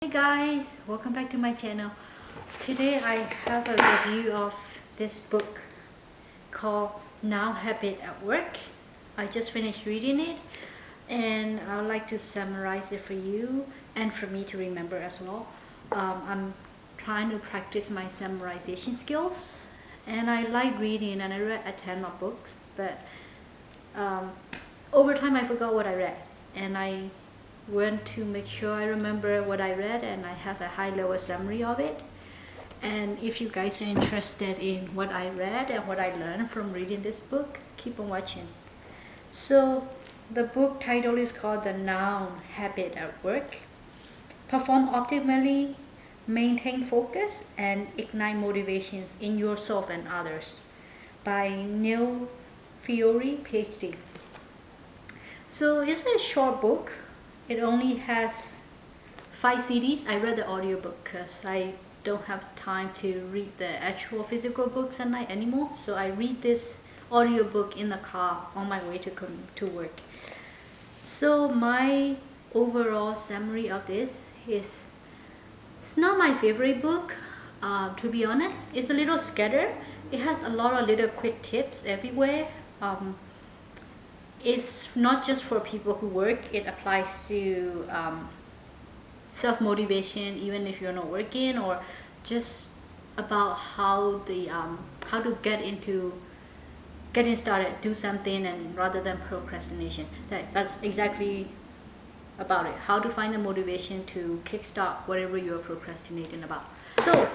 Hey guys, welcome back to my channel. Today I have a review of this book called Now Habit at Work. I just finished reading it and I would like to summarize it for you and for me to remember as well. I'm trying to practice my summarization skills, and I like reading, and I read a ton of books, but over time I forgot what I read, and I want to make sure I remember what I read and I have a high level summary of it. And if you guys are interested in what I read and what I learned from reading this book, keep on watching. So the book title is called The Now Habit at Work. Perform optimally, maintain focus, and ignite motivations in yourself and others, by Neil Fiore, PhD. So it's a short book. It only has 5 CDs. I read the audiobook because I don't have time to read the actual physical books at night anymore. So I read this audiobook in the car on my way to work. So my overall summary of this is, it's not my favorite book, to be honest. It's a little scattered. It has a lot of little quick tips everywhere. It's not just for people who work. It applies to self-motivation, even if you're not working, or just about how to getting started, do something, and rather than procrastination. That's exactly about it. How to find the motivation to kickstart whatever you're procrastinating about. So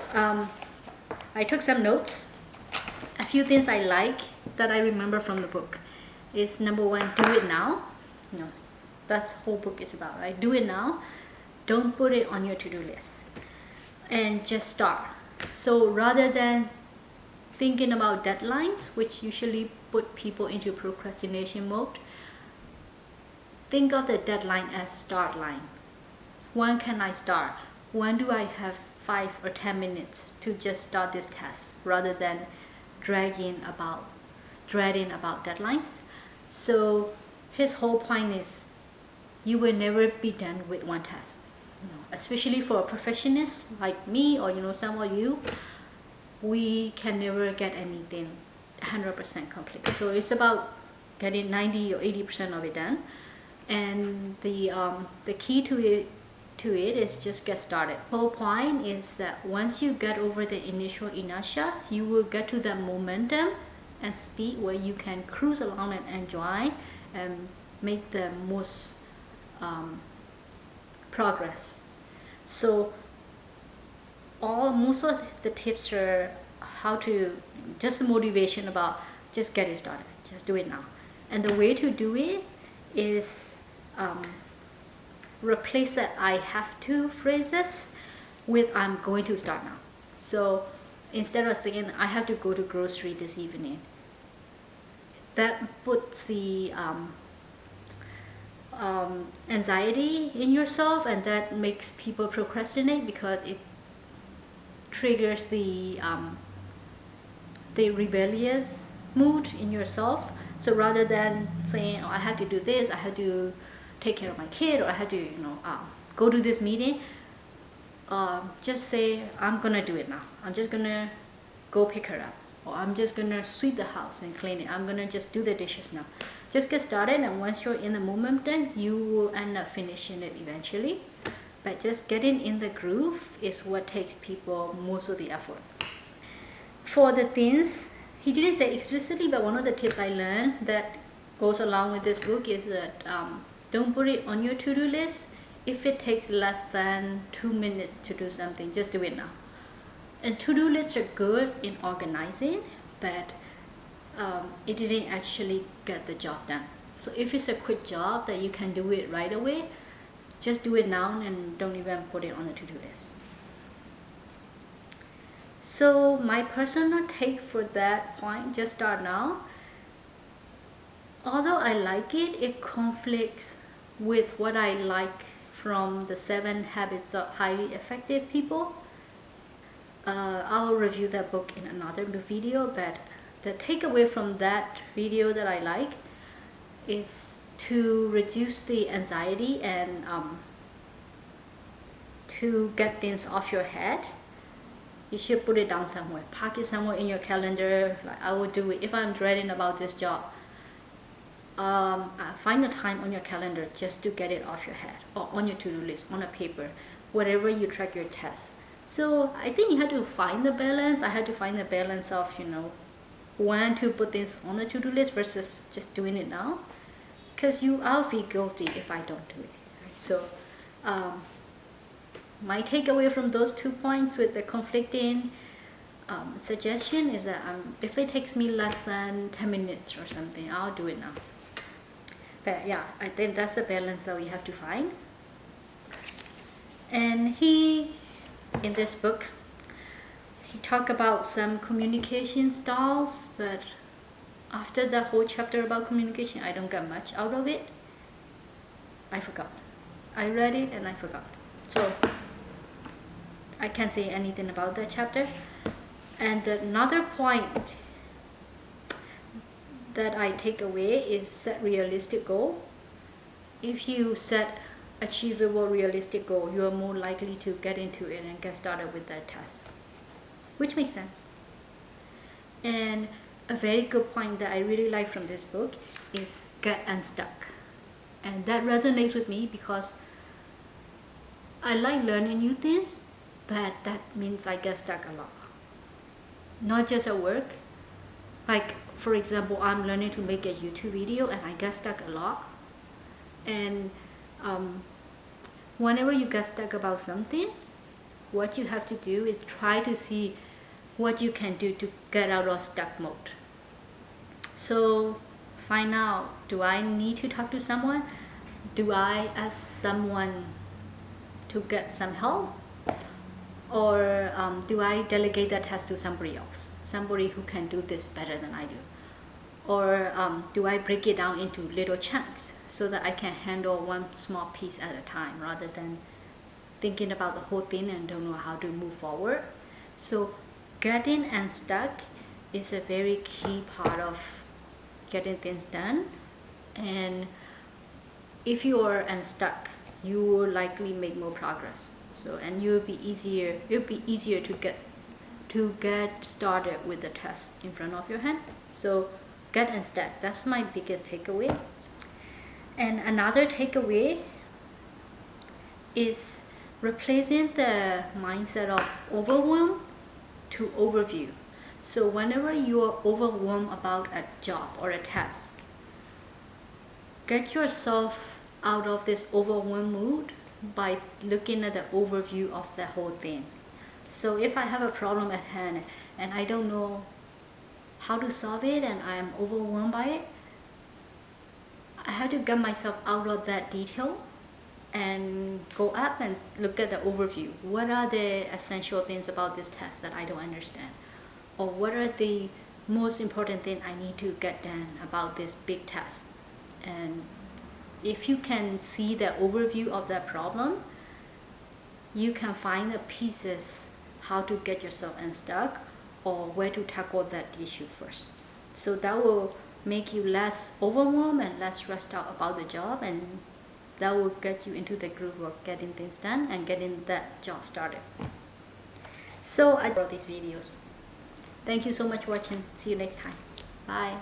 I took some notes. A few things I like that I remember from the book is, number 1, do it now. No, that's the whole book is about, right? Do it now. Don't put it on your to-do list, and just start. So rather than thinking about deadlines, which usually put people into procrastination mode, think of the deadline as start line. When can I start? When do I have 5 or 10 minutes to just start this task, rather than dreading about deadlines? So his whole point is, you will never be done with one task. Especially for a perfectionist like me, or some of you, we can never get anything 100% complete. So it's about getting 90 or 80% of it done. And the key to it is just get started. The whole point is that once you get over the initial inertia, you will get to that momentum and speed where you can cruise along and enjoy and make the most progress. So most of the tips are how to, just motivation about just get it started, just do it now. And the way to do it is replace that I have to phrases with I'm going to start now. So instead of saying I have to go to grocery this evening, that puts the anxiety in yourself, and that makes people procrastinate because it triggers the rebellious mood in yourself. So rather than saying, oh, I have to do this, I have to take care of my kid, or I have to go to this meeting, just say I'm gonna do it now. I'm just gonna go pick her up, or I'm just gonna sweep the house and clean it. I'm gonna just do the dishes now. Just get started, and once you're in the momentum, you will end up finishing it eventually. But just getting in the groove is what takes people most of the effort. For the things, he didn't say explicitly, but one of the tips I learned that goes along with this book is that don't put it on your to-do list. If it takes less than 2 minutes to do something, just do it now. And to-do lists are good in organizing, but it didn't actually get the job done. So if it's a quick job that you can do it right away, just do it now and don't even put it on the to-do list. So my personal take for that point, just start now, although I like it, it conflicts with what I like from the 7 Habits of Highly Effective People. I'll review that book in another video, but the takeaway from that video that I like is to reduce the anxiety and to get things off your head, you should put it down somewhere. Park it somewhere in your calendar. Like I will do it if I'm dreading about this job. Find a time on your calendar just to get it off your head, or on your to-do list, on a paper, whatever you track your tests. So I think you have to find the balance. I had to find the balance of, when to put things on the to-do list versus just doing it now, because I'll feel guilty if I don't do it. Right? So my takeaway from those 2 points with the conflicting suggestion is that if it takes me less than 10 minutes or something, I'll do it now. But yeah, I think that's the balance that we have to find. And in this book, he talked about some communication styles, but after the whole chapter about communication, I don't get much out of it. I forgot. I read it and I forgot. So I can't say anything about that chapter. And another point that I take away is set realistic goal. If you set achievable realistic goal, you are more likely to get into it and get started with that task, which makes sense. And a very good point that I really like from this book is get unstuck. And that resonates with me because I like learning new things, but that means I get stuck a lot. Not just at work. Like, for example, I'm learning to make a YouTube video and I get stuck a lot. And whenever you get stuck about something, what you have to do is try to see what you can do to get out of stuck mode. So find out, do I need to talk to someone? Do I ask someone to get some help? Or do I delegate that task to somebody else? Somebody who can do this better than I do? Or do I break it down into little chunks so that I can handle one small piece at a time rather than thinking about the whole thing and don't know how to move forward? So getting unstuck is a very key part of getting things done. And if you are unstuck, you will likely make more progress. So, and it'll be easier to get started with the task in front of your hand. So get unstuck. That's my biggest takeaway. And another takeaway is replacing the mindset of overwhelm to overview. So whenever you are overwhelmed about a job or a task, get yourself out of this overwhelmed mood by looking at the overview of the whole thing. So if I have a problem at hand and I don't know how to solve it and I am overwhelmed by it, I have to get myself out of that detail and go up and look at the overview. What are the essential things about this task that I don't understand? Or what are the most important things I need to get done about this big task? And if you can see the overview of that problem, you can find the pieces how to get yourself unstuck or where to tackle that issue first. So that will make you less overwhelmed and less stressed out about the job, and that will get you into the groove of getting things done and getting that job started. So I wrote these videos. Thank you so much for watching. See you next time. Bye.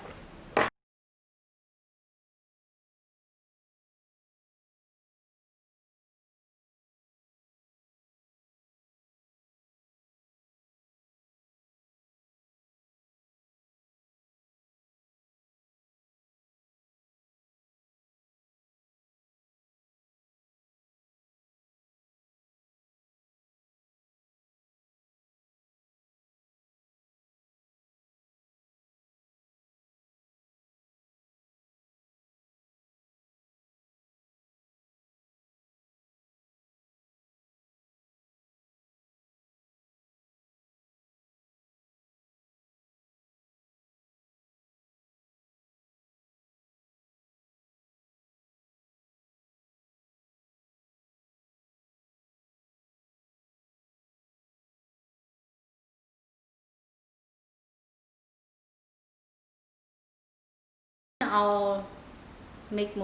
I'll make more